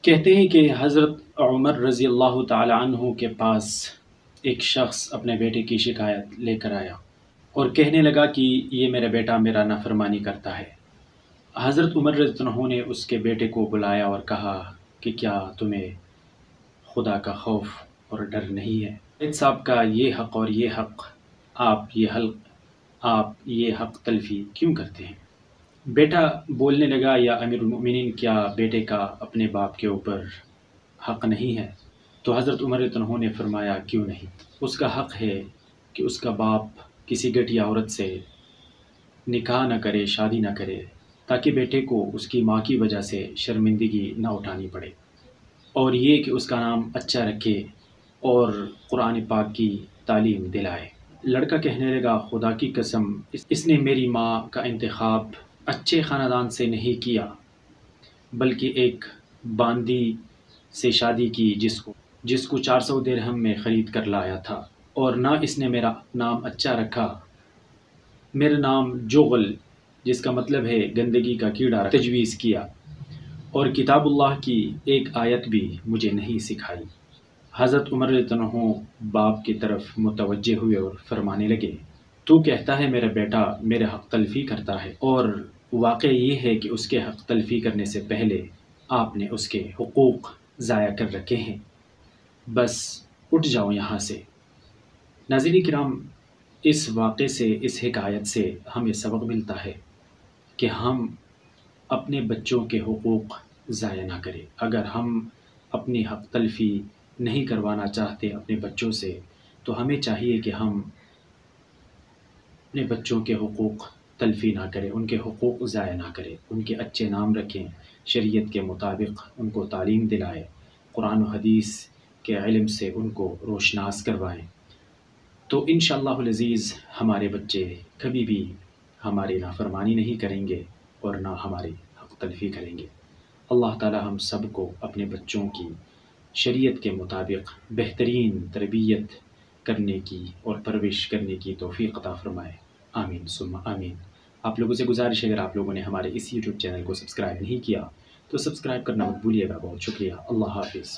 کہتے ہیں کہ حضرت عمر رضی اللہ تعالی عنہ کے پاس ایک شخص اپنے بیٹے کی شکایت لے کر آیا اور کہنے لگا کہ یہ میرا بیٹا میرا نافرمانی کرتا ہے۔ حضرت عمر رضی اللہ عنہ نے اس کے بیٹے کو بلایا اور کہا کہ کیا تمہیں خدا کا خوف اور ڈر نہیں ہے؟ والد صاحب کا یہ حق اور یہ حق آپ یہ حق تلفی کیوں کرتے ہیں؟ بیٹا بولنے لگا، یا امیر المؤمنین، کیا بیٹے کا اپنے باپ کے اوپر حق نہیں ہے؟ تو حضرت عمر رضی اللہ عنہ نے فرمایا، کیوں نہیں؟ اس کا حق ہے کہ اس کا باپ کسی گھٹیا عورت سے نکاح نہ کرے، شادی نہ کرے، تاکہ بیٹے کو اس کی ماں کی وجہ سے شرمندگی نہ اٹھانی پڑے، اور یہ کہ اس کا نام اچھا رکھے اور قرآن پاک کی تعلیم دلائے۔ لڑکا کہنے لگا، خدا کی قسم، اس نے میری ماں کا انتخاب اچھے خاندان سے نہیں کیا، بلکہ ایک باندی سے شادی کی جس کو 400 درہم میں خرید کر لایا تھا، اور نہ اس نے میرا نام اچھا رکھا، میرا نام جغل، جس کا مطلب ہے گندگی کا کیڑا، تجویز کیا، اور کتاب اللہ کی ایک آیت بھی مجھے نہیں سکھائی۔ حضرت عمر رضی اللہ عنہ باپ کی طرف متوجہ ہوئے اور فرمانے لگے، تو کہتا ہے میرا بیٹا میرے حق تلفی کرتا ہے، اور واقع یہ ہے کہ اس کے حق تلفی کرنے سے پہلے آپ نے اس کے حقوق ضائع کر رکھے ہیں، بس اٹھ جاؤ یہاں سے۔ ناظرین کرام، اس واقعے سے، اس حکایت سے ہمیں سبق ملتا ہے کہ ہم اپنے بچوں کے حقوق ضائع نہ کریں۔ اگر ہم اپنی حق تلفی نہیں کروانا چاہتے اپنے بچوں سے، تو ہمیں چاہیے کہ ہم اپنے بچوں کے حقوق تلفی نہ کریں، ان کے حقوق ضائع نہ کریں، ان کے اچھے نام رکھیں، شریعت کے مطابق ان کو تعلیم دلائیں، قرآن و حدیث کے علم سے ان کو روشناس کروائیں، تو انشاءاللہ العزیز ہمارے بچے کبھی بھی ہماری نافرمانی نہیں کریں گے اور نہ ہماری حق تلفی کریں گے۔ اللہ تعالی ہم سب کو اپنے بچوں کی شریعت کے مطابق بہترین تربیت کرنے کی اور پرورش کرنے کی توفیق عطا فرمائے، آمین ثم آمین۔ آپ لوگوں سے گزارش ہے، اگر آپ لوگوں نے ہمارے اس یوٹیوب چینل کو سبسکرائب نہیں کیا تو سبسکرائب کرنا مت بھولیے گا۔ بہت شکریہ، اللہ حافظ۔